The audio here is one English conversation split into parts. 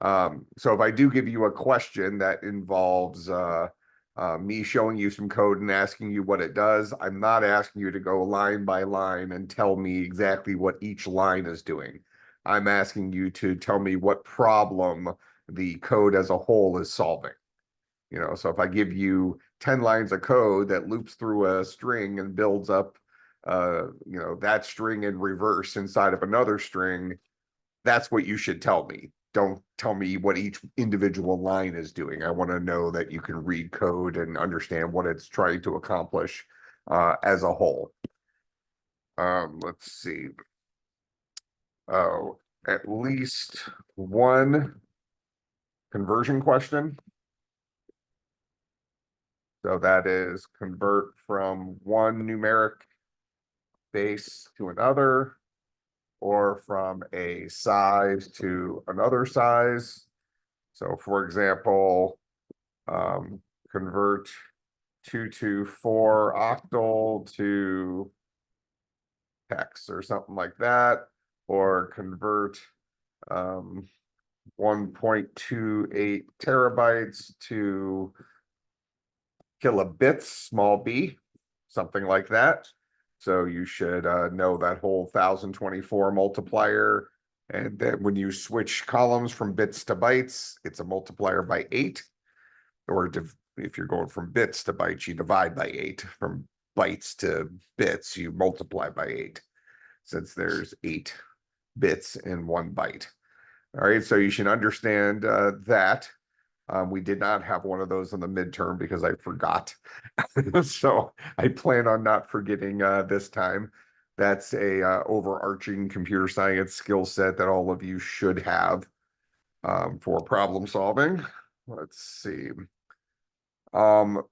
So if I do give you a question that involves me showing you some code and asking you what it does, I'm not asking you to go line by line and tell me exactly what each line is doing. I'm asking you to tell me what problem the code as a whole is solving. So if I give you 10 lines of code that loops through a string and builds up, that string in reverse inside of another string, that's what you should tell me. Don't tell me what each individual line is doing. I want to know that you can read code and understand what it's trying to accomplish as a whole. Let's see. Oh, at least one conversion question. So that is convert from one numeric base to another, or from a size to another size. So for example, convert 224 octal to hex or something like that, or convert 1.28 terabytes to kilobits, small b, something like that. So you should know that whole 1024 multiplier. And then when you switch columns from bits to bytes, it's a multiplier by 8. Or if you're going from bits to bytes, you divide by 8. From bytes to bits, you multiply by 8, since there's 8 bits in 1 byte. All right, so you should understand that. We did not have one of those in the midterm because I forgot. So I plan on not forgetting this time. That's a overarching computer science skill set that all of you should have for problem solving. Let's see. And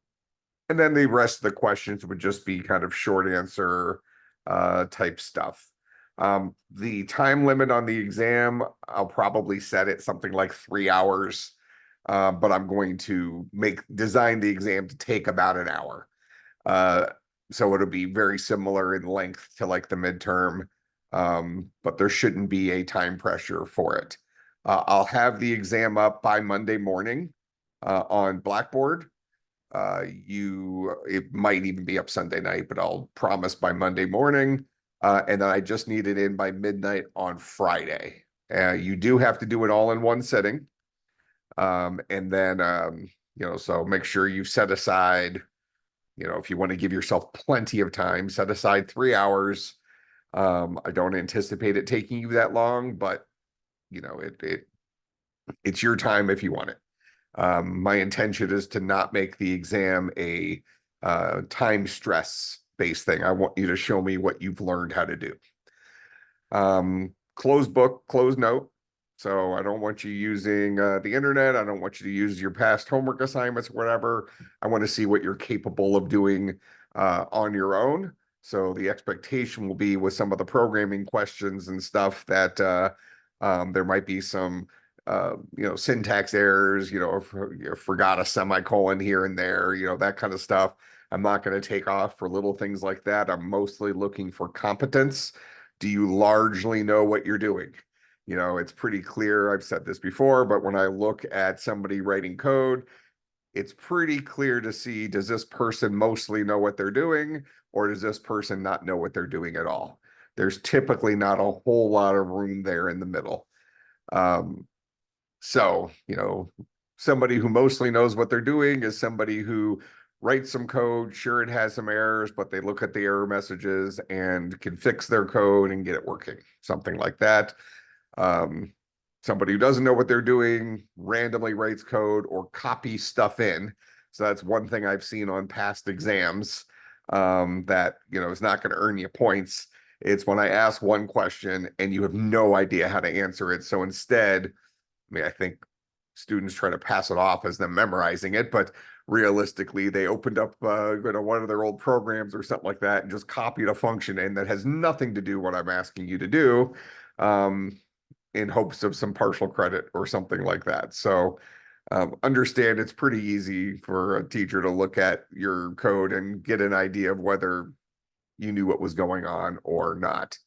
then the rest of the questions would just be kind of short answer type stuff. The time limit on the exam, I'll probably set it something like 3 hours. But I'm going to design the exam to take about an hour. So it'll be very similar in length to like the midterm, but there shouldn't be a time pressure for it. I'll have the exam up by Monday morning on Blackboard. It might even be up Sunday night, but I'll promise by Monday morning. And then I just need it in by midnight on Friday. You do have to do it all in one sitting. And then, so make sure you set aside, if you want to give yourself plenty of time, set aside 3 hours. I don't anticipate it taking you that long, but it's your time if you want it. My intention is to not make the exam a time stress based thing. I want you to show me what you've learned how to do. Closed book, closed note. So I don't want you using the internet. I don't want you to use your past homework assignments or whatever. I want to see what you're capable of doing on your own. So the expectation will be with some of the programming questions and stuff that there might be some syntax errors, if you forgot a semicolon here and there, that kind of stuff. I'm not going to take off for little things like that. I'm mostly looking for competence. Do you largely know what you're doing? It's pretty clear. I've said this before, but when I look at somebody writing code, it's pretty clear to see, does this person mostly know what they're doing, or does this person not know what they're doing at all? There's typically not a whole lot of room there in the middle. So, somebody who mostly knows what they're doing is somebody who writes some code. Sure, it has some errors, but they look at the error messages and can fix their code and get it working. Something like that. Somebody who doesn't know what they're doing randomly writes code or copies stuff in. So that's one thing I've seen on past exams that, is not going to earn you points. It's when I ask one question and you have no idea how to answer it. So instead, I think students try to pass it off as them memorizing it, but realistically, they opened up one of their old programs or something like that and just copied a function in that has nothing to do what I'm asking you to do, in hopes of some partial credit or something like that. So understand it's pretty easy for a teacher to look at your code and get an idea of whether you knew what was going on or not.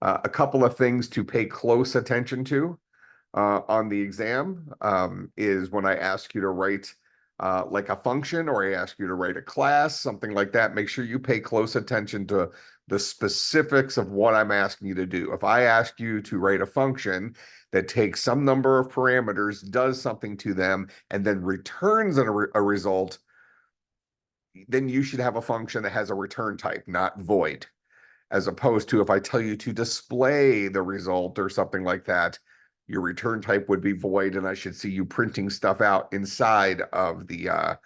A couple of things to pay close attention to. on the exam is when I ask you to write like a function, or I ask you to write a class, something like that. Make sure you pay close attention to the specifics of what I'm asking you to do. If I ask you to write a function that takes some number of parameters, does something to them, and then returns a result, then you should have a function that has a return type, not void. As opposed to if I tell you to display the result or something like that, your return type would be void, and I should see you printing stuff out inside of the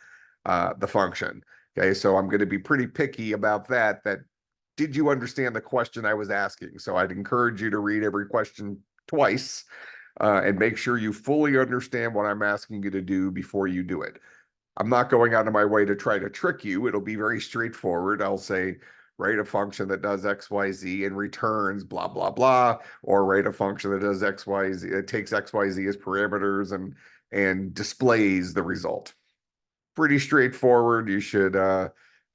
function. Okay, so I'm going to be pretty picky about that. Did you understand the question I was asking? So I'd encourage you to read every question twice and make sure you fully understand what I'm asking you to do before you do it. I'm not going out of my way to try to trick you. It'll be very straightforward. I'll say, write a function that does X, Y, Z and returns blah, blah, blah, or write a function that does X, Y, Z, it takes X, Y, Z as parameters and displays the result. Pretty straightforward. You should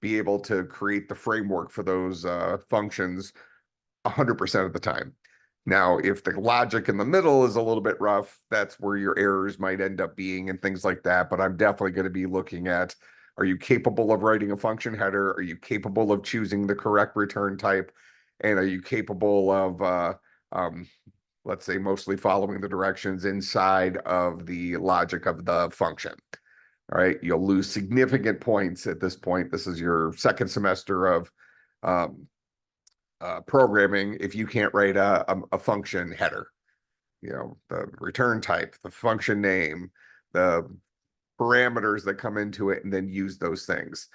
be able to create the framework for those functions 100% of the time. Now, if the logic in the middle is a little bit rough, that's where your errors might end up being and things like that. But I'm definitely going to be looking at, are you capable of writing a function header? Are you capable of choosing the correct return type? And are you capable of, let's say, mostly following the directions inside of the logic of the function? All right, you'll lose significant points at this point. This is your second semester of programming if you can't write a function header. You know, the return type, the function name, the parameters that come into it, and then use those things.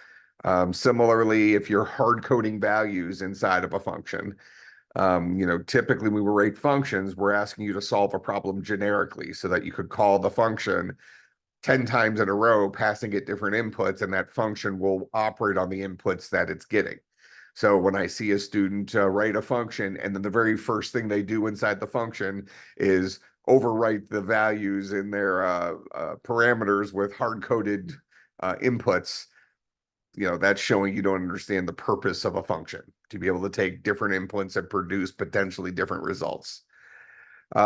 Similarly, if you're hard coding values inside of a function, you know, typically when we write functions, we're asking you to solve a problem generically so that you could call the function 10 times in a row, passing it different inputs, and that function will operate on the inputs that it's getting. So when I see a student write a function, and then the very first thing they do inside the function is overwrite the values in their parameters with hard-coded inputs, you know, that's showing you don't understand the purpose of a function, to be able to take different inputs and produce potentially different results.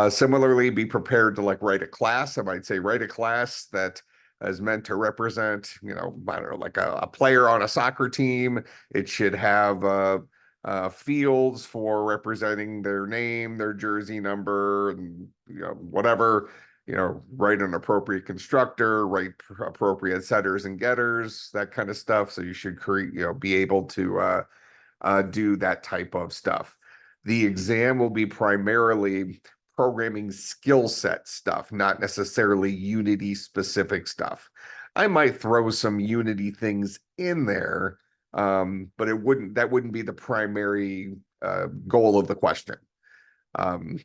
Similarly, be prepared to like write a class. I might say write a class that is meant to represent, you know, I don't know, like a player on a soccer team. It should have fields for representing their name, their jersey number, and you know, whatever. You know, write an appropriate constructor, write appropriate setters and getters, that kind of stuff. So you should create, you know, be able to do that type of stuff. The exam will be primarily programming skill set stuff, not necessarily Unity specific stuff. I might throw some Unity things in there, but that wouldn't be the primary goal of the question. Um,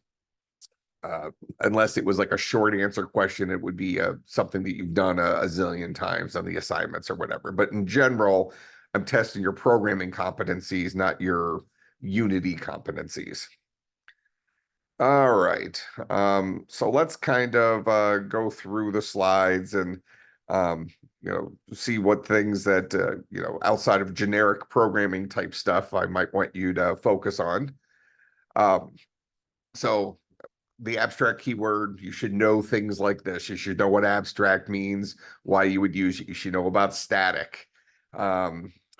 Unless it was like a short answer question, it would be something that you've done a zillion times on the assignments or whatever. But in general, I'm testing your programming competencies, not your Unity competencies. All right. So let's kind of go through the slides and you know, see what things that you know, outside of generic programming type stuff I might want you to focus on. Um, so the abstract keyword, you should know things like this. You should know what abstract means, why you would use it. You should know about static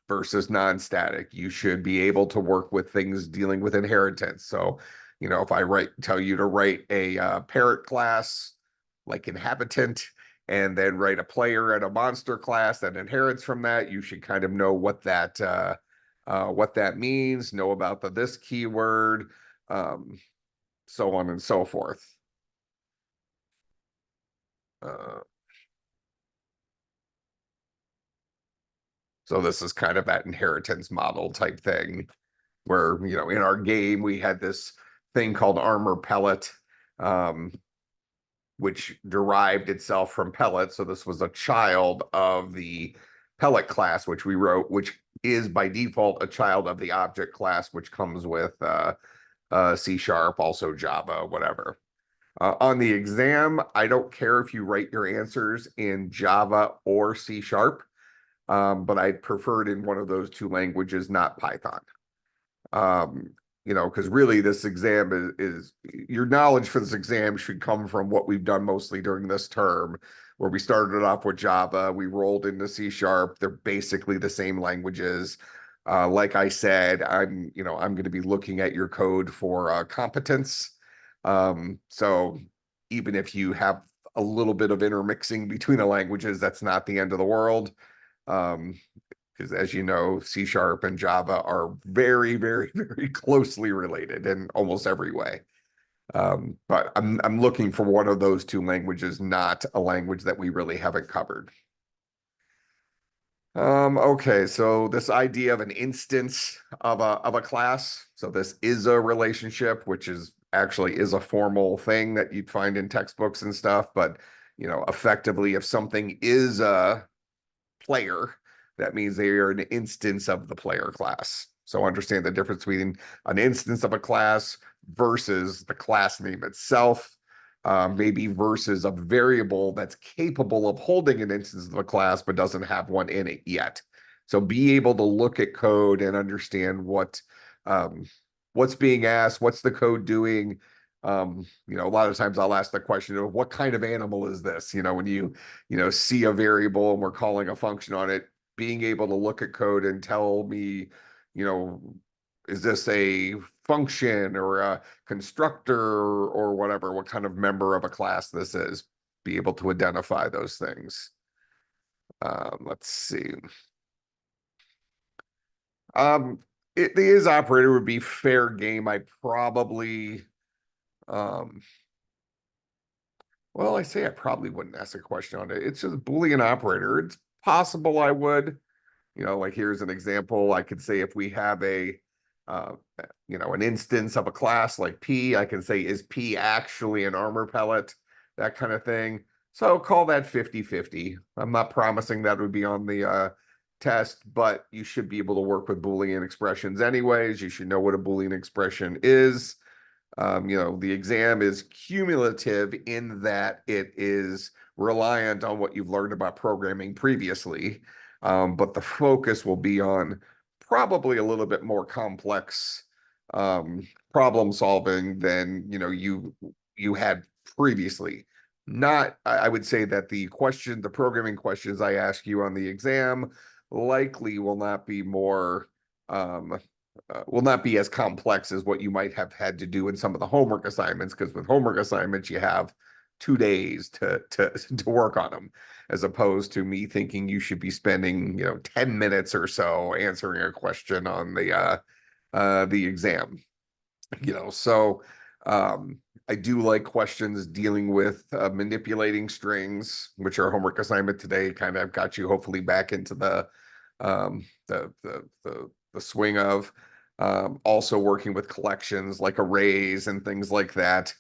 versus non-static. You should be able to work with things dealing with inheritance. So, you know, if I tell you to write a parrot class like inhabitant, and then write a player and a monster class that inherits from that, you should kind of know what that means, know about this keyword, so on and so forth. So this is kind of that inheritance model type thing where, you know, in our game, we had this thing called armor pellet, which derived itself from pellet. So this was a child of the pellet class, which we wrote, which is by default a child of the object class, which comes with C#, also Java, whatever. On the exam, I don't care if you write your answers in Java or C#, but I'd prefer it in one of those two languages, not Python. Because really this exam is your knowledge for this exam should come from what we've done mostly during this term, where we started off with Java, we rolled into C Sharp. They're basically the same languages. Like I said, I'm going to be looking at your code for competence. So even if you have a little bit of intermixing between the languages, that's not the end of the world. Um, because as you know, C Sharp and Java are very, very, very closely related in almost every way. But I'm looking for one of those two languages, not a language that we really haven't covered. Okay, so this idea of an instance of a class. So this is a relationship, which is actually is a formal thing that you'd find in textbooks and stuff. But effectively, if something is a player, that means they are an instance of the player class. So understand the difference between an instance of a class versus the class name itself, maybe versus a variable that's capable of holding an instance of a class but doesn't have one in it yet. So be able to look at code and understand um, what's being asked, what's the code doing. A lot of times I'll ask the question of what kind of animal is this? When you see a variable and we're calling a function on it, being able to look at code and tell me, you know, is this a function or a constructor or whatever, what kind of member of a class this is, be able to identify those things. Let's see. Um, the is operator would be fair game. I probably, um, well, I say I probably wouldn't ask a question on it. It's just a Boolean operator. It's possible I would. Like here's an example. I could say if we have uh, an instance of a class like P, I can say, is P actually an armor pellet? That kind of thing. So call that 50-50. I'm not promising that would be on the test, but you should be able to work with Boolean expressions anyways. You should know what a Boolean expression is. The exam is cumulative in that it is reliant on what you've learned about programming previously. But the focus will be on probably a little bit more complex problem solving than you had previously. Not, I would say that the programming questions I ask you on the exam likely will not be as complex as what you might have had to do in some of the homework assignments, because with homework assignments you have 2 days to work on them, as opposed to me thinking you should be spending 10 minutes or so answering a question on the exam. So I do like questions dealing with manipulating strings, which are a homework assignment today. Kind of got you hopefully back into the swing of also working with collections like arrays and things like that,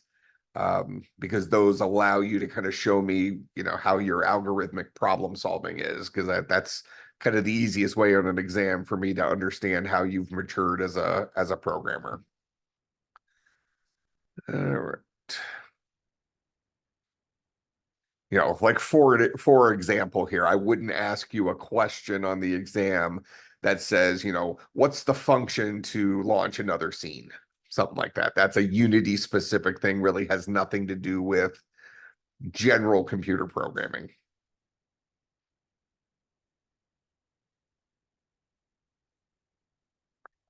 because those allow you to kind of show me, how your algorithmic problem solving is, because that's kind of the easiest way on an exam for me to understand how you've matured as a programmer. All right. Like for example here, I wouldn't ask you a question on the exam that says, what's the function to launch another scene? Something like that. That's a Unity specific thing, really has nothing to do with general computer programming.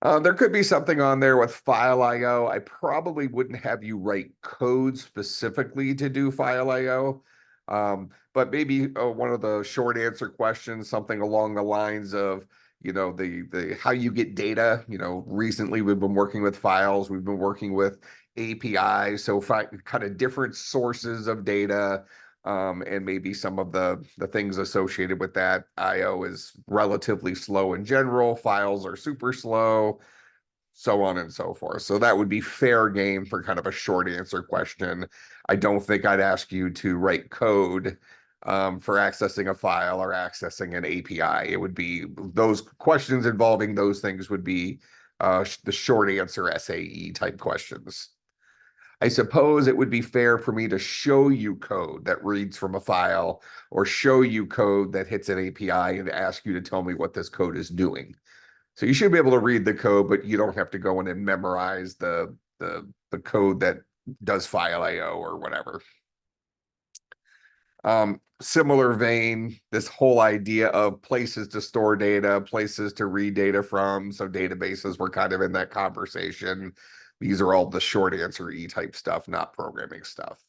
There could be something on there with file IO. I probably wouldn't have you write code specifically to do file IO. But maybe one of the short answer questions, something along the lines of, the how you get data. Recently we've been working with files, we've been working with APIs, so kind of different sources of data. And maybe some of the things associated with that. IO is relatively slow in general, files are super slow, so on and so forth. So that would be fair game for kind of a short answer question. I don't think I'd ask you to write code for accessing a file or accessing an API. It would be those questions involving those things would be the short answer SAE type questions. I suppose it would be fair for me to show you code that reads from a file or show you code that hits an API and ask you to tell me what this code is doing. So you should be able to read the code, but you don't have to go in and memorize the code that does file IO or whatever. Similar vein, this whole idea of places to store data, places to read data from. So databases were kind of in that conversation. These are all the short answer E type stuff, not programming stuff.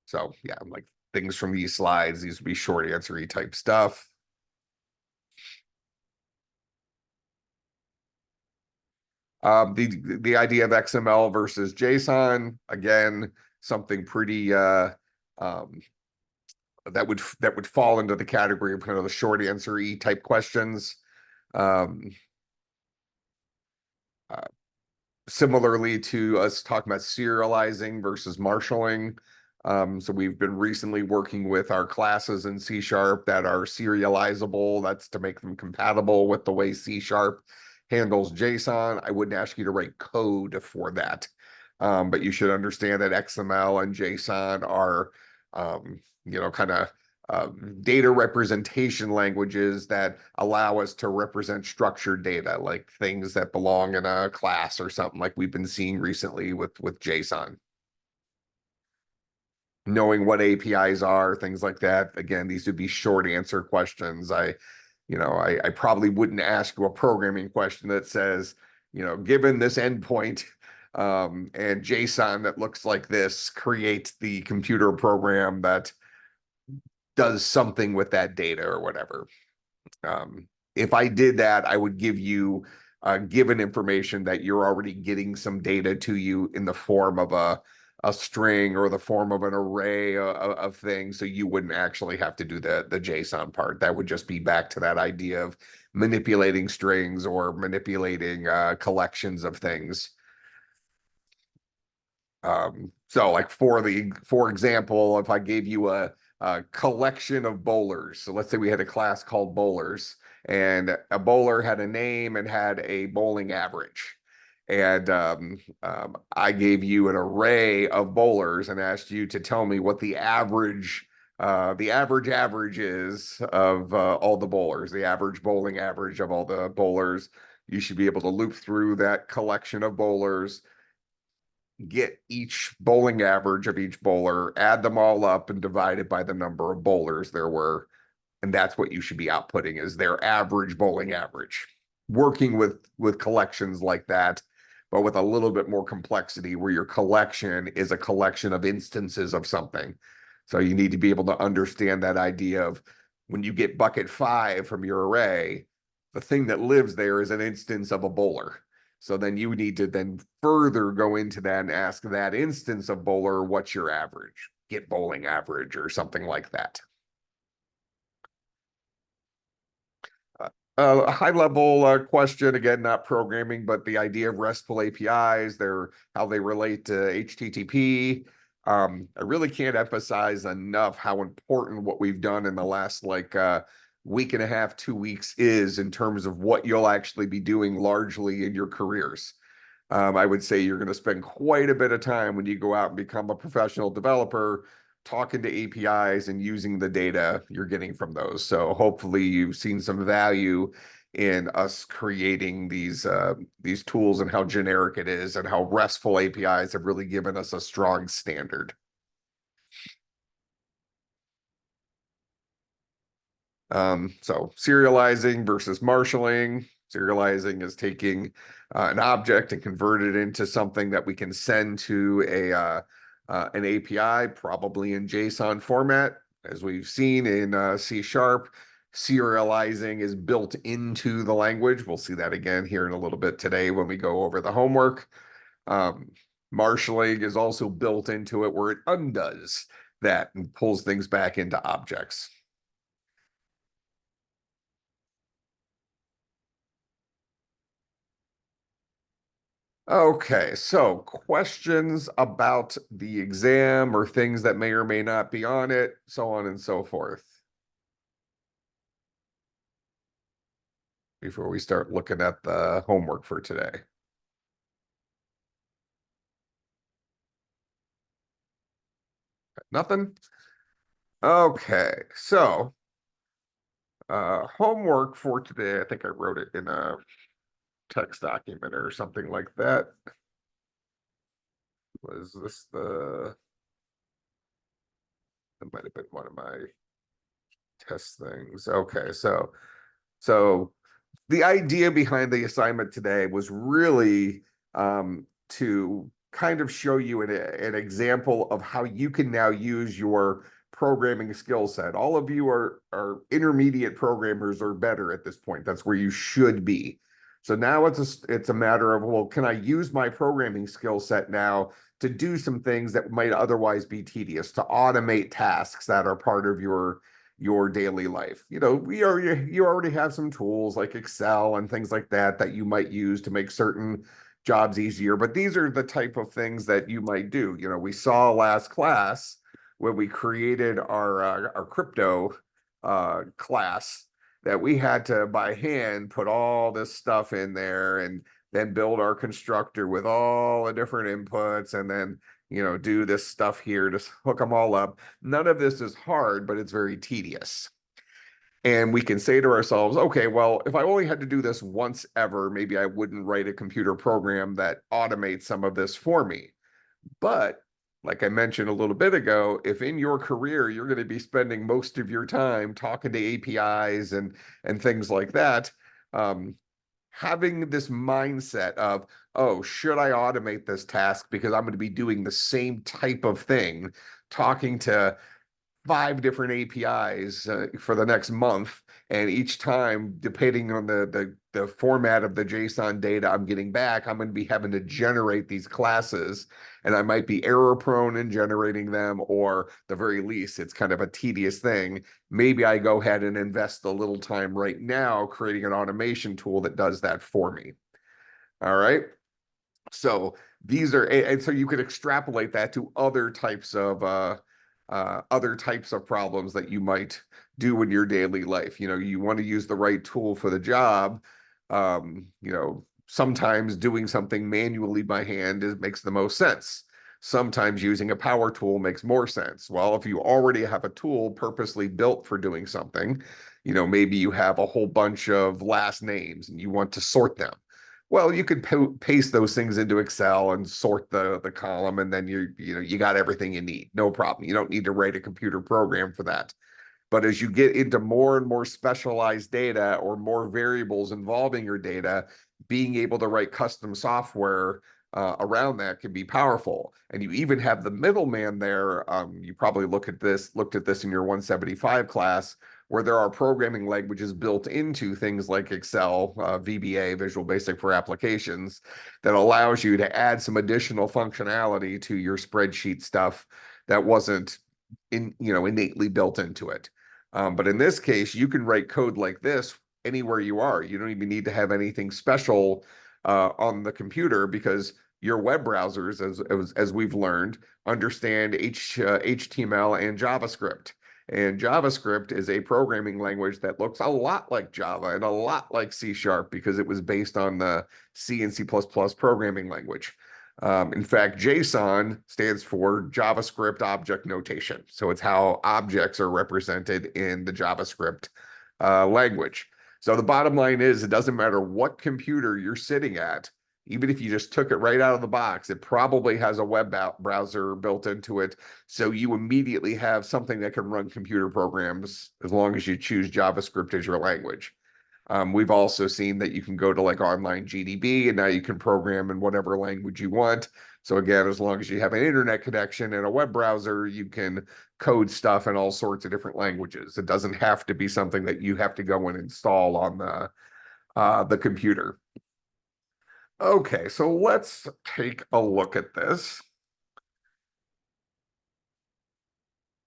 So yeah, like things from these slides, these would be short answer E type stuff. The idea of XML versus JSON, again, something pretty um, that would fall into the category of kind of the short answer E type questions. Um, uh, Similarly to us talking about serializing versus marshaling. So we've been recently working with our classes in C# that are serializable. That's to make them compatible with the way C# handles JSON. I wouldn't ask you to write code for that. But you should understand that XML and JSON are, kind of data representation languages that allow us to represent structured data, like things that belong in a class or something like we've been seeing recently with JSON. Knowing what APIs are, things like that. Again, these would be short answer questions. I probably wouldn't ask you a programming question that says, given this endpoint and JSON that looks like this, create the computer program that does something with that data or whatever. If I did that, I would give you given information that you're already getting some data to you in the form of a string or the form of an array of things. So you wouldn't actually have to do the JSON part. That would just be back to that idea of manipulating strings or manipulating collections of things. So like for example, if I gave you a collection of bowlers, so let's say we had a class called bowlers, and a bowler had a name and had a bowling average. And I gave you an array of bowlers and asked you to tell me what the average is of all the bowlers, the average bowling average of all the bowlers. You should be able to loop through that collection of bowlers, get each bowling average of each bowler, add them all up and divide it by the number of bowlers there were. And that's what you should be outputting is their average bowling average. Working with collections like that, but with a little bit more complexity where your collection is a collection of instances of something. So you need to be able to understand that idea of when you get bucket 5 from your array, the thing that lives there is an instance of a bowler. So then you need to then further go into that and ask that instance of bowler, what's your average? Get bowling average or something like that. A high level question, again, not programming, but the idea of RESTful APIs, how they relate to HTTP. I really can't emphasize enough how important what we've done in the last week and a half, 2 weeks is in terms of what you'll actually be doing largely in your careers. I would say you're going to spend quite a bit of time when you go out and become a professional developer talking to APIs and using the data you're getting from those. So hopefully you've seen some value in us creating these tools and how generic it is and how RESTful APIs have really given us a strong standard. So serializing versus marshaling. Serializing is taking an object and convert it into something that we can send to an API, probably in JSON format. As we've seen in C#, serializing is built into the language. We'll see that again here in a little bit today when we go over the homework. Um, Marshalling is also built into it where it undoes that and pulls things back into objects. Okay, so questions about the exam or things that may or may not be on it, so on and so forth. Before we start looking at the homework for today. Nothing? Okay, so Homework for today, I think I wrote it in a text document or something like that. Was this the, that might have been one of my test things. Okay, so the idea behind the assignment today was really to kind of show you an example of how you can now use your programming skill set. All of you are intermediate programmers or better at this point. That's where you should be. So now it's a matter of, well, can I use my programming skill set now to do some things that might otherwise be tedious, to automate tasks that are part of your daily life. You already have some tools like Excel and things like that that you might use to make certain jobs easier, but these are the type of things that you might do. We saw last class when we created our crypto class that we had to by hand put all this stuff in there and then build our constructor with all the different inputs and then do this stuff here to hook them all up. None of this is hard, but it's very tedious. And we can say to ourselves, okay, well, if I only had to do this once ever, maybe I wouldn't write a computer program that automates some of this for me. But like I mentioned a little bit ago, if in your career you're going to be spending most of your time talking to APIs and things like that, having this mindset of, oh, should I automate this task because I'm going to be doing the same type of thing, talking to 5 different APIs for the next month, and each time, depending on the format of the JSON data I'm getting back, I'm going to be having to generate these classes, and I might be error prone in generating them, or the very least, it's kind of a tedious thing. Maybe I go ahead and invest a little time right now creating an automation tool that does that for me. All right. So these are, and so you could extrapolate that to other types of problems that you might do in your daily life. You want to use the right tool for the job. Sometimes doing something manually by hand makes the most sense. Sometimes using a power tool makes more sense. Well, if you already have a tool purposely built for doing something, maybe you have a whole bunch of last names and you want to sort them. Well, you could paste those things into Excel and sort the column, and then you got everything you need. No problem. You don't need to write a computer program for that. But as you get into more and more specialized data or more variables involving your data, being able to write custom software around that can be powerful. And you even have the middleman there. You probably looked at this in your 175 class, where there are programming languages built into things like Excel, VBA, Visual Basic for Applications, that allows you to add some additional functionality to your spreadsheet stuff that wasn't innately built into it. But in this case, you can write code like this anywhere you are. You don't even need to have anything special on the computer, because your web browsers, as we've learned, understand HTML and JavaScript. And JavaScript is a programming language that looks a lot like Java and a lot like C# because it was based on the C and C++ programming language. In fact, JSON stands for JavaScript Object Notation. So it's how objects are represented in the JavaScript language. So the bottom line is, it doesn't matter what computer you're sitting at. Even if you just took it right out of the box, it probably has a web browser built into it. So you immediately have something that can run computer programs as long as you choose JavaScript as your language. We've also seen that you can go to like online GDB, and now you can program in whatever language you want. So again, as long as you have an internet connection and a web browser, you can code stuff in all sorts of different languages. It doesn't have to be something that you have to go and install on the computer. Okay, so let's take a look at this.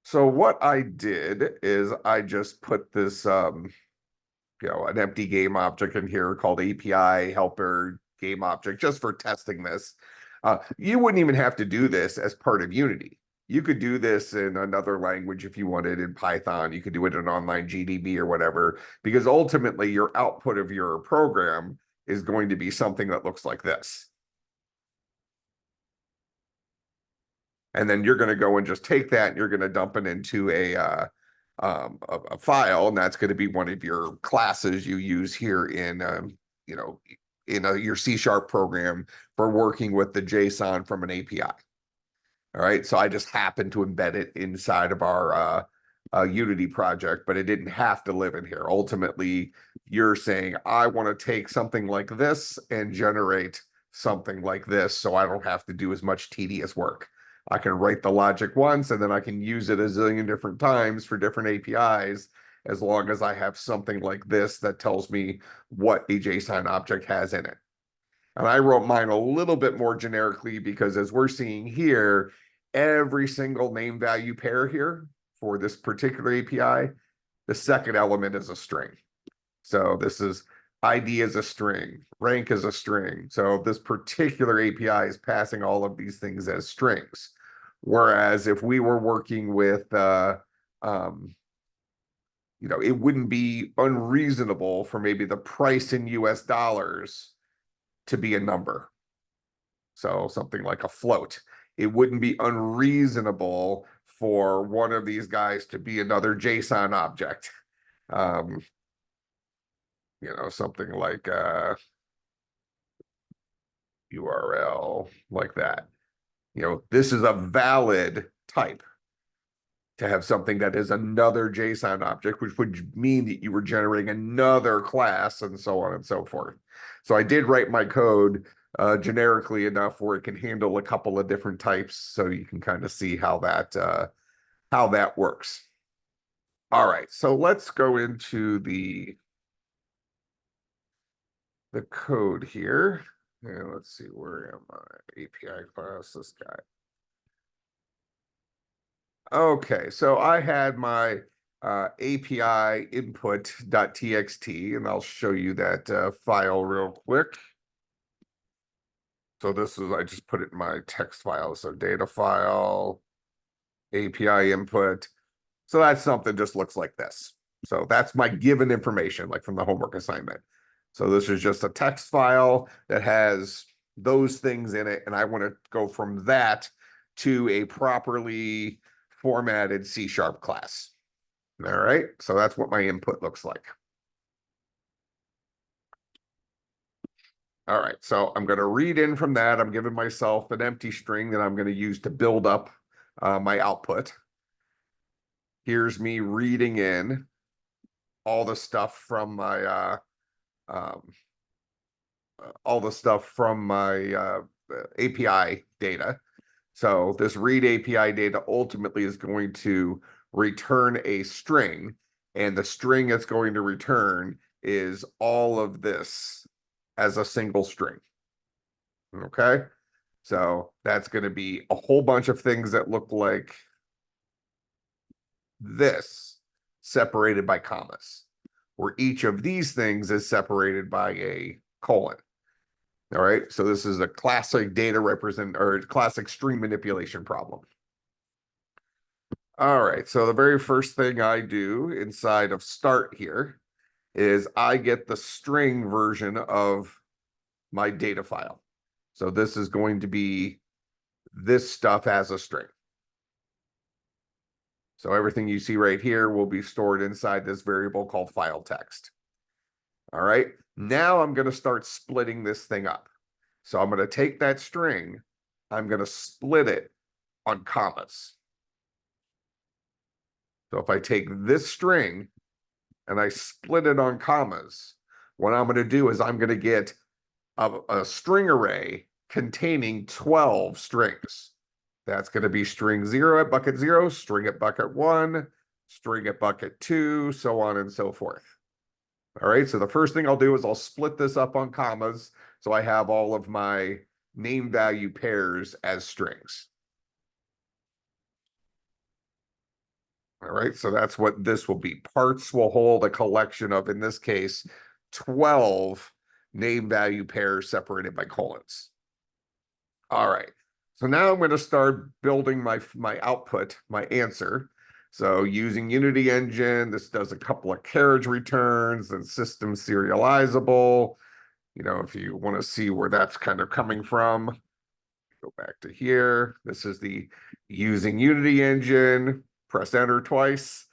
So what I did is I just put this an empty game object in here called API helper game object just for testing this. You wouldn't even have to do this as part of Unity. You could do this in another language if you wanted, in Python. You could do it in online GDB or whatever, because ultimately your output of your program is going to be something that looks like this. And then you're going to go and just take that and you're going to dump it into a file, and that's going to be one of your classes you use here in you know your C# program for working with the JSON from an API. All right, so I just happened to embed it inside of our Unity project, but it didn't have to live in here. Ultimately, you're saying, I want to take something like this and generate something like this, so I don't have to do as much tedious work. I can write the logic once, and then I can use it a zillion different times for different APIs, as long as I have something like this that tells me what a JSON object has in it. And I wrote mine a little bit more generically because, as we're seeing here, every single name value pair here for this particular API, the second element is a string. So this is ID is a string, rank is a string. So this particular API is passing all of these things as strings. Whereas if we were working with, it wouldn't be unreasonable for maybe the price in US dollars to be a number. So something like a float. It wouldn't be unreasonable for one of these guys to be another JSON object. Something like URL like that. This is a valid type to have something that is another JSON object, which would mean that you were generating another class and so on and so forth. So I did write my code generically enough where it can handle a couple of different types, so you can kind of see how that works. All right, so let's go into the code here. And let's see, where am I? API class, this guy. Okay, so I had my API input.txt, and I'll show you that file real quick. So this is, I just put it in my text file. So data file, API input. So that's something just looks like this. So that's my given information, like from the homework assignment. So this is just a text file that has those things in it, and I want to go from that to a properly formatted C# class. All right, so that's what my input looks like. All right, so I'm going to read in from that. I'm giving myself an empty string that I'm going to use to build up my output. Here's me reading in all the stuff from my API data. So this read API data ultimately is going to return a string, and the string it's going to return is all of this as a single string. Okay, so that's going to be a whole bunch of things that look like this, separated by commas, where each of these things is separated by a colon. All right, so this is a classic classic string manipulation problem. All right, so the very first thing I do inside of start here is I get the string version of my data file. So this is going to be this stuff as a string. So everything you see right here will be stored inside this variable called file text. All right, now I'm going to start splitting this thing up. So I'm going to take that string, I'm going to split it on commas. So if I take this string and I split it on commas, what I'm going to do is I'm going to get a string array containing 12 strings. That's going to be string 0 at bucket 0, string at bucket 1, string at bucket 2, so on and so forth. All right, so the first thing I'll do is I'll split this up on commas, so I have all of my name value pairs as strings. All right, so that's what this will be. Parts will hold a collection of, in this case, 12 name value pairs separated by colons. All right, so now I'm going to start building my output, my answer. So using Unity Engine, this does a couple of carriage returns and system serializable. If you want to see where that's kind of coming from, go back to here. This is the using Unity Engine, press enter twice.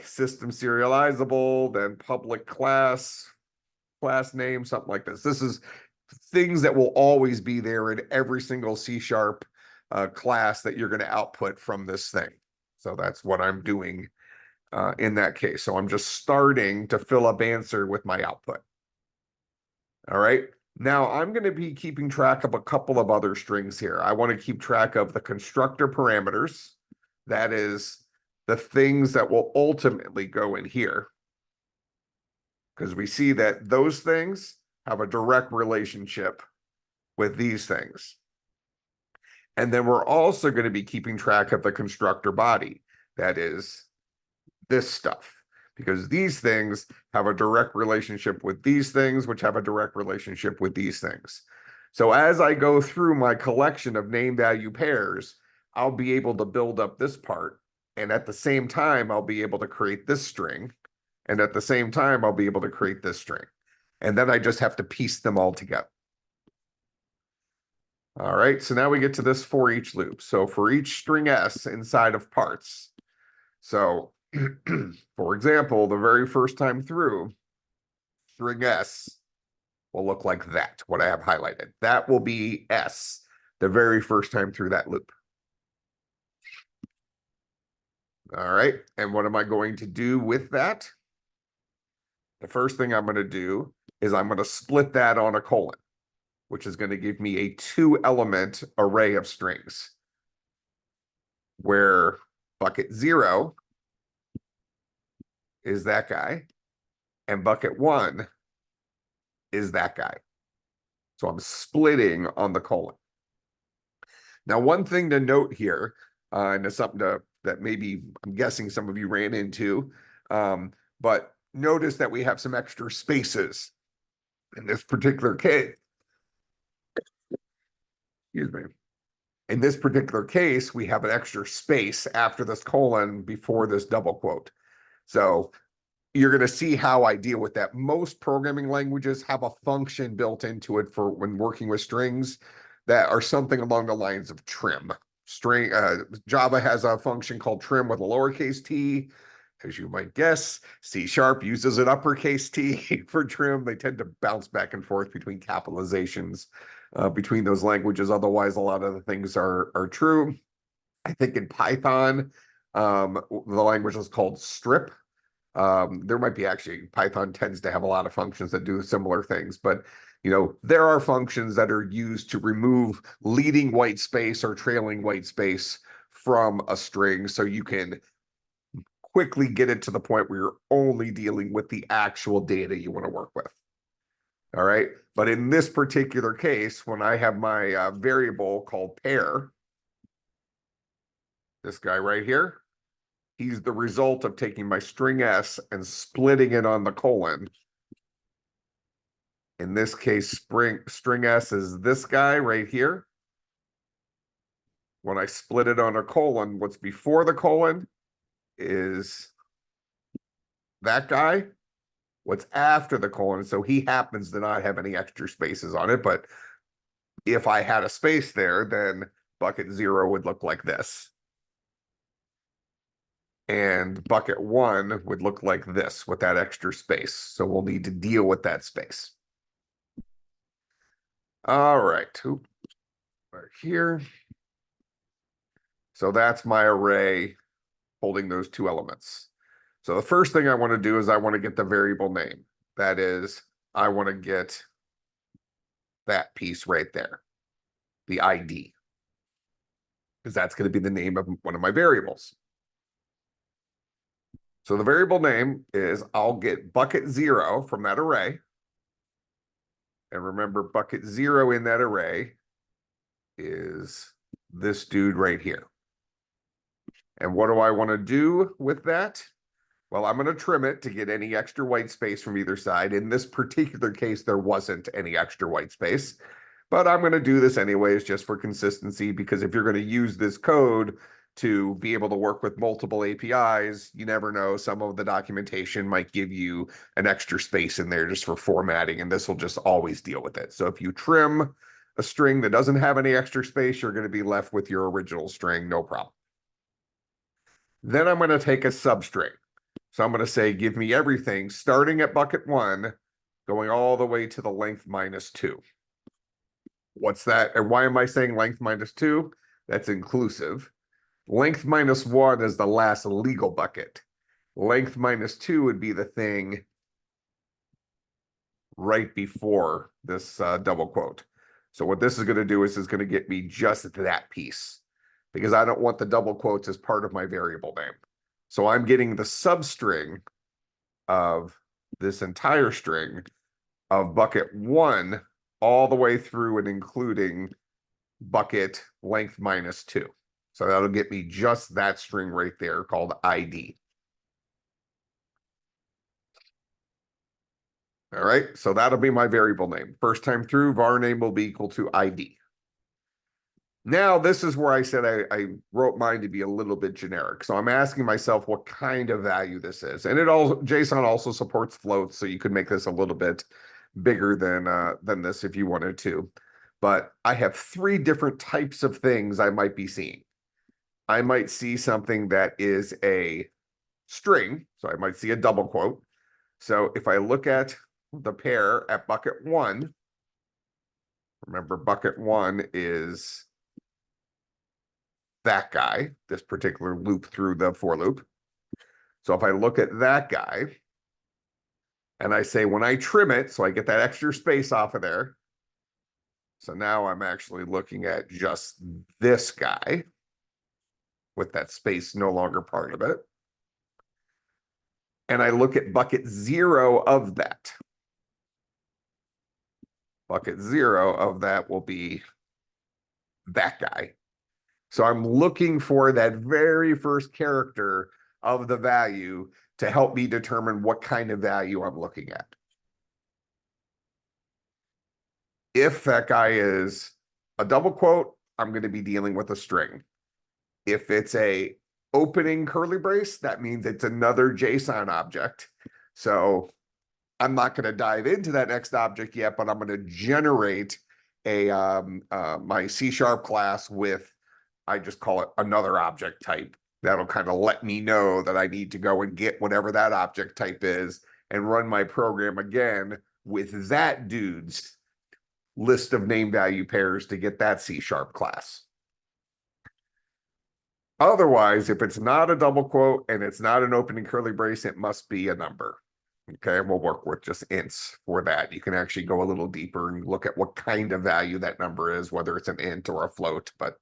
System serializable, then public class, class name, something like this. This is things that will always be there in every single C# class that you're going to output from this thing. So that's what I'm doing in that case. So I'm just starting to fill up answer with my output. All right. Now I'm going to be keeping track of a couple of other strings here. I want to keep track of the constructor parameters. That is the things that will ultimately go in here. Because we see that those things have a direct relationship with these things. And then we're also going to be keeping track of the constructor body. That is this stuff. Because these things have a direct relationship with these things, which have a direct relationship with these things. So as I go through my collection of name value pairs, I'll be able to build up this part. And at the same time, I'll be able to create this string. And at the same time, I'll be able to create this string. And then I just have to piece them all together. All right, so now we get to this for each loop. So for each string S inside of parts. So for example, the very first time through, string S will look like that, what I have highlighted. That will be S the very first time through that loop. All right, and what am I going to do with that? The first thing I'm going to do is I'm going to split that on a colon, which is going to give me a 2-element array of strings, where bucket 0 is that guy, and bucket 1 is that guy. So I'm splitting on the colon. Now, one thing to note here, and it's something that maybe I'm guessing some of you ran into, but notice that we have some extra spaces in this particular case. Excuse me. In this particular case, we have an extra space after this colon before this double quote. So you're going to see how I deal with that. Most programming languages have a function built into it for when working with strings that are something along the lines of trim. Java has a function called trim with a lowercase t. As you might guess, C# uses an uppercase T for trim. They tend to bounce back and forth between capitalizations between those languages. Otherwise, a lot of the things are true. I think in Python, the language is called strip. There might be actually, Python tends to have a lot of functions that do similar things, but there are functions that are used to remove leading white space or trailing white space from a string, so you can quickly get it to the point where you're only dealing with the actual data you want to work with. All right. But in this particular case, when I have my variable called pair, this guy right here, he's the result of taking my string S and splitting it on the colon. In this case, string S is this guy right here. When I split it on a colon, what's before the colon is that guy. What's after the colon, so he happens to not have any extra spaces on it, but if I had a space there, then bucket 0 would look like this. And bucket 1 would look like this with that extra space. So we'll need to deal with that space. All right, right here. So that's my array holding those 2 elements. So the first thing I want to do is I want to get the variable name. That is, I want to get that piece right there, the ID, because that's going to be the name of one of my variables. So the variable name is, I'll get bucket 0 from that array. And remember, bucket 0 in that array is this dude right here. And what do I want to do with that? Well, I'm going to trim it to get any extra white space from either side. In this particular case, there wasn't any extra white space, but I'm going to do this anyways just for consistency, because if you're going to use this code to be able to work with multiple APIs, you never know. Some of the documentation might give you an extra space in there just for formatting, and this will just always deal with it. So if you trim a string that doesn't have any extra space, you're going to be left with your original string, no problem. Then I'm going to take a substring. So I'm going to say, give me everything starting at bucket 1, going all the way to the length -2. What's that? And why am I saying length -2? That's inclusive. Length -1 is the last legal bucket. Length -2 would be the thing right before this double quote. So what this is going to do is going to get me just that piece, because I don't want the double quotes as part of my variable name. So I'm getting the substring of this entire string of bucket 1 all the way through and including bucket length -2. So that'll get me just that string right there called ID. All right, so that'll be my variable name. First time through, var name will be equal to ID. Now, this is where I said I wrote mine to be a little bit generic. So I'm asking myself what kind of value this is. And JSON also supports floats, so you could make this a little bit bigger than this if you wanted to. But I have 3 different types of things I might be seeing. I might see something that is a string, so I might see a double quote. So if I look at the pair at bucket 1, remember bucket 1 is that guy, this particular loop through the for loop. So if I look at that guy and I say when I trim it, so I get that extra space off of there. So now I'm actually looking at just this guy with that space no longer part of it. And I look at bucket 0 of that. Bucket 0 of that will be that guy. So I'm looking for that very first character of the value to help me determine what kind of value I'm looking at. If that guy is a double quote, I'm going to be dealing with a string. If it's a opening curly brace, that means it's another JSON object. So I'm not going to dive into that next object yet, but I'm going to generate a my C# class with, I just call it another object type. That'll kind of let me know that I need to go and get whatever that object type is and run my program again with that dude's list of name value pairs to get that C# class. Otherwise, if it's not a double quote and it's not an opening curly brace, it must be a number. Okay, and we'll work with just ints for that. You can actually go a little deeper and look at what kind of value that number is, whether it's an int or a float, but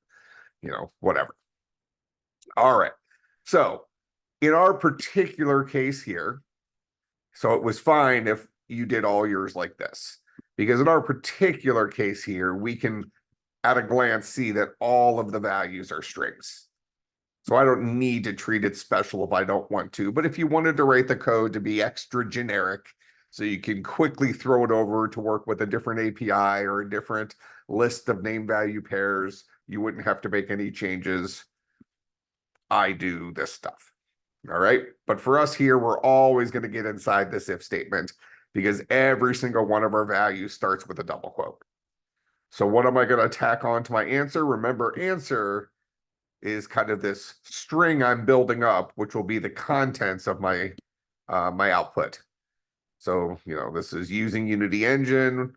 whatever. All right. So in our particular case here, so it was fine if you did all yours like this, because in our particular case here, we can at a glance see that all of the values are strings. So I don't need to treat it special if I don't want to. But if you wanted to write the code to be extra generic, so you can quickly throw it over to work with a different API or a different list of name value pairs, you wouldn't have to make any changes. I do this stuff. All right. But for us here, we're always going to get inside this if statement because every single one of our values starts with a double quote. So what am I going to tack on to my answer? Remember, answer is kind of this string I'm building up, which will be the contents of my my output. So, this is using Unity Engine,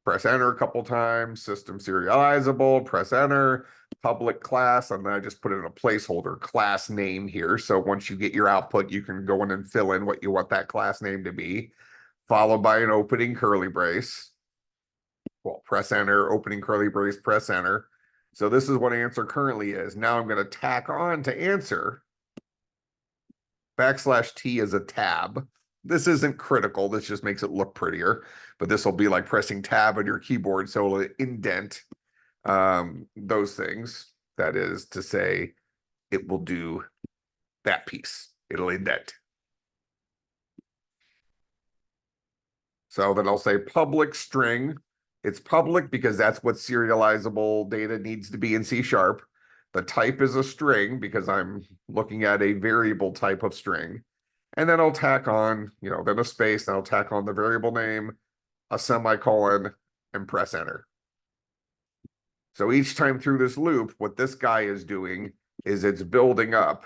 press enter a couple times, system serializable, press enter, public class, and then I just put in a placeholder class name here. So once you get your output, you can go in and fill in what you want that class name to be, followed by an opening curly brace. Well, press enter, opening curly brace, press enter. So this is what answer currently is. Now I'm going to tack on to answer. \T is a tab. This isn't critical. This just makes it look prettier. But this will be like pressing tab on your keyboard. So it'll indent those things. That is to say, it will do that piece. It'll indent. So then I'll say public string. It's public because that's what serializable data needs to be in C#. The type is a string because I'm looking at a variable type of string. And then I'll tack on, then a space, then I'll tack on the variable name, a semicolon, and press enter. So each time through this loop, what this guy is doing is it's building up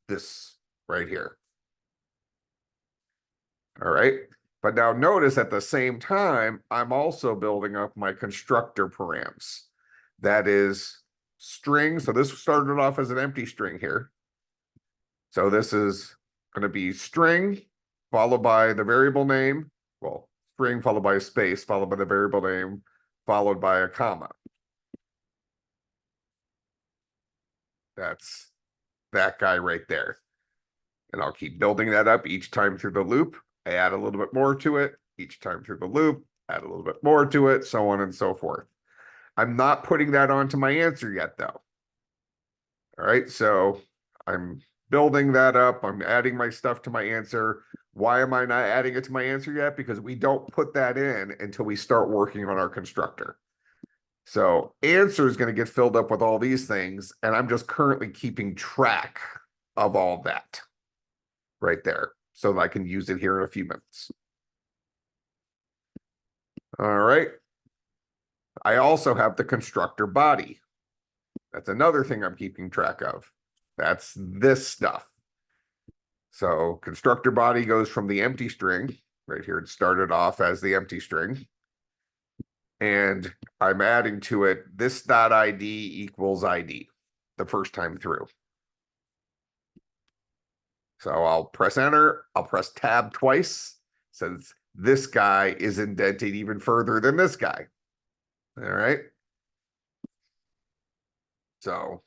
this right here. All right. But now notice at the same time, I'm also building up my constructor params. That is string. So this started off as an empty string here. So this is going to be string followed by the variable name. Well, string followed by a space, followed by the variable name, followed by a comma. That's that guy right there. And I'll keep building that up each time through the loop. I add a little bit more to it each time through the loop, add a little bit more to it, so on and so forth. I'm not putting that onto my answer yet, though. All right, so I'm building that up. I'm adding my stuff to my answer. Why am I not adding it to my answer yet? Because we don't put that in until we start working on our constructor. So answer is going to get filled up with all these things, and I'm just currently keeping track of all that right there so that I can use it here in a few minutes. All right. I also have the constructor body. That's another thing I'm keeping track of. That's this stuff. So constructor body goes from the empty string right here. It started off as the empty string. And I'm adding to it this dot ID equals ID the first time through. So I'll press enter. I'll press tab twice since this guy is indented even further than this guy. All right. So,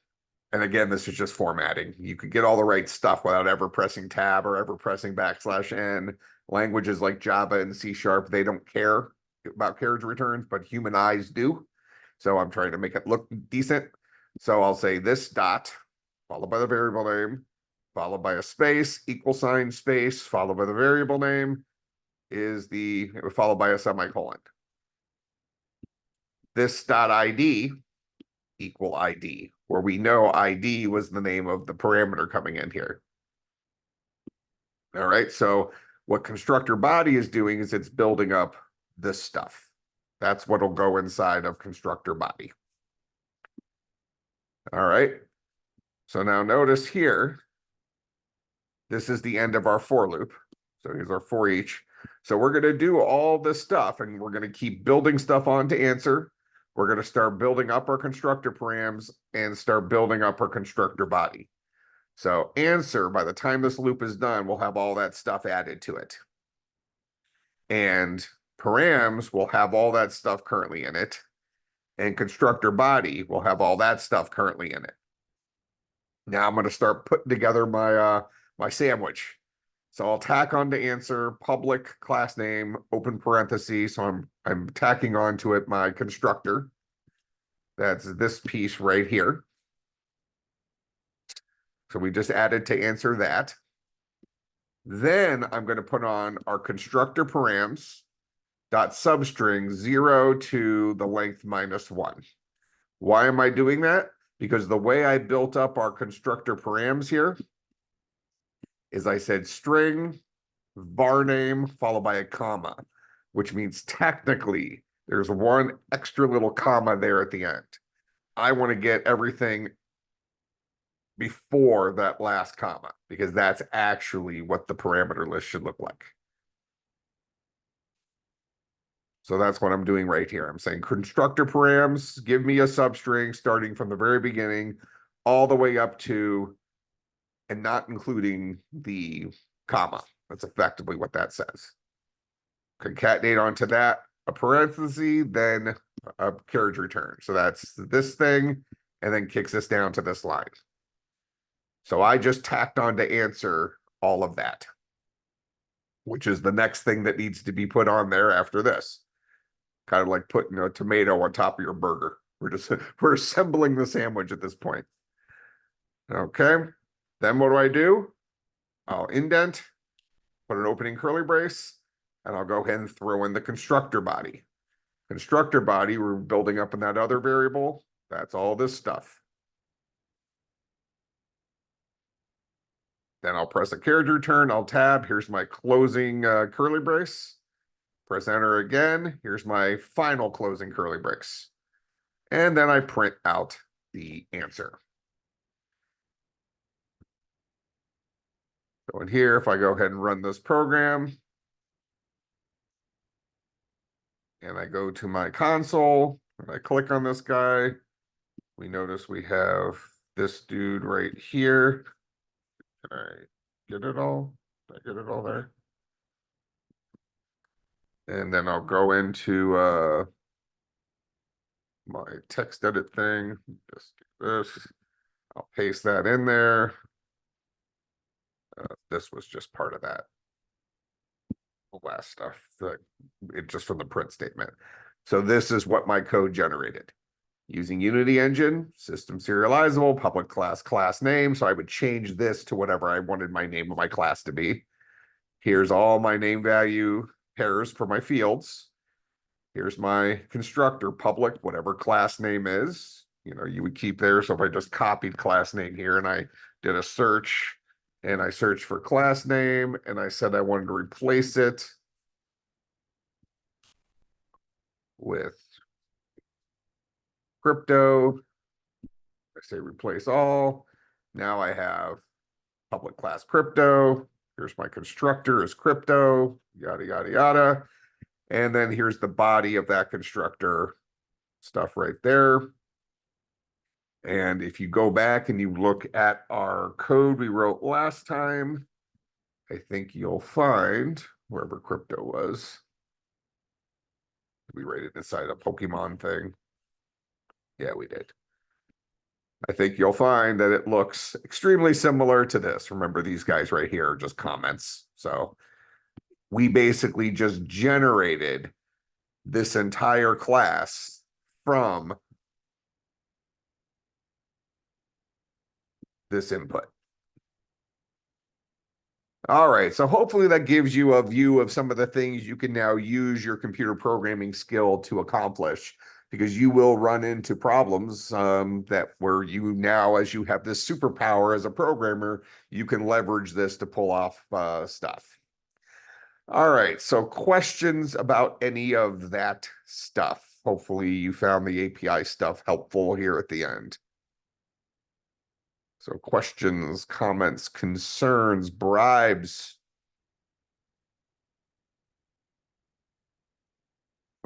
and again, this is just formatting. You could get all the right stuff without ever pressing tab or ever pressing \n. Languages like Java and C#, they don't care about carriage returns, but human eyes do. So I'm trying to make it look decent. So I'll say this dot, followed by the variable name, followed by a space, equal sign space, followed by the variable name, is the followed by a semicolon. This dot ID equal ID, where we know ID was the name of the parameter coming in here. All right, so what constructor body is doing is it's building up this stuff. That's what'll go inside of constructor body. All right, so now notice here, this is the end of our for loop. So here's our for each. So we're going to do all this stuff and we're going to keep building stuff on to answer. We're going to start building up our constructor params and start building up our constructor body. So answer, by the time this loop is done, we'll have all that stuff added to it. And params will have all that stuff currently in it. And constructor body will have all that stuff currently in it. Now I'm going to start putting together my my sandwich. So I'll tack on to answer public class name, open parentheses. So I'm tacking onto it my constructor. That's this piece right here. So we just added to answer that. Then I'm going to put on our constructor params dot substring 0 to the length -1. Why am I doing that? Because the way I built up our constructor params here is I said string var name followed by a comma, which means technically there's one extra little comma there at the end. I want to get everything before that last comma because that's actually what the parameter list should look like. So that's what I'm doing right here. I'm saying constructor params, give me a substring starting from the very beginning all the way up to and not including the comma. That's effectively what that says. Concatenate onto that a parenthesis, then a carriage return. So that's this thing, and then kicks us down to this line. So I just tacked on to answer all of that, which is the next thing that needs to be put on there after this. Kind of like putting a tomato on top of your burger. We're assembling the sandwich at this point. Okay. Then what do? I'll indent, put an opening curly brace, and I'll go ahead and throw in the constructor body. Constructor body, we're building up in that other variable. That's all this stuff. Then I'll press a carriage return. I'll tab. Here's my closing curly brace. Press enter again. Here's my final closing curly brace. And then I print out the answer. So in here, if I go ahead and run this program, and I go to my console, and I click on this guy, we notice we have this dude right here. Can I get it all? Did I get it all there? And then I'll go into my text edit thing. Just do this. I'll paste that in there. This was just part of that last stuff that it just from the print statement. So this is what my code generated using Unity engine, system serializable, public class name. So I would change this to whatever I wanted my name of my class to be. Here's all my name value pairs for my fields. Here's my constructor, public, whatever class name is, you would keep there. So if I just copied class name here and I did a search and I searched for class name and I said I wanted to replace it with crypto, I say replace all. Now I have public class crypto. Here's my constructor is crypto, yada, yada, yada. And then here's the body of that constructor stuff right there. And if you go back and you look at our code we wrote last time, I think you'll find wherever crypto was. We write it inside a Pokemon thing. Yeah, we did. I think you'll find that it looks extremely similar to this. Remember, these guys right here are just comments. So we basically just generated this entire class from this input. All right, so hopefully that gives you a view of some of the things you can now use your computer programming skill to accomplish, because you will run into problems that where you now, as you have this superpower as a programmer, you can leverage this to pull off stuff. All right, so questions about any of that stuff? Hopefully you found the API stuff helpful here at the end. So questions, comments, concerns, bribes.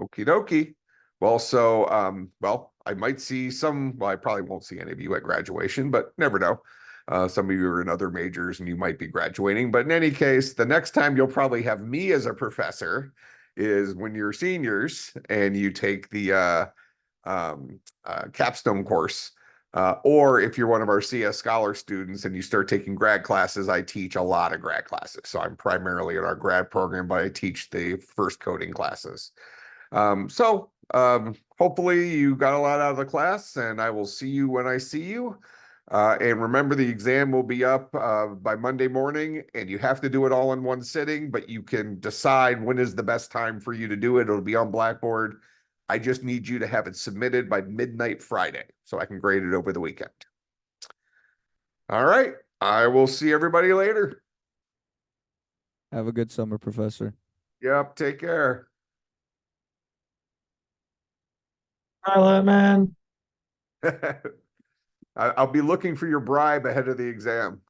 Okie dokie. Well, so, I might see well, I probably won't see any of you at graduation, but never know. Some of you are in other majors and you might be graduating. But in any case, the next time you'll probably have me as a professor is when you're seniors and you take the capstone course. Or if you're one of our CS Scholar students and you start taking grad classes, I teach a lot of grad classes. So I'm primarily in our grad program, but I teach the first coding classes. Hopefully you got a lot out of the class, and I will see you when I see you. And remember, the exam will be up by Monday morning, and you have to do it all in one sitting, but you can decide when is the best time for you to do it. It'll be on Blackboard. I just need you to have it submitted by midnight Friday so I can grade it over the weekend. All right. I will see everybody later. Have a good summer, Professor. Yep. Take care. Pilot man. I'll be looking for your bribe ahead of the exam.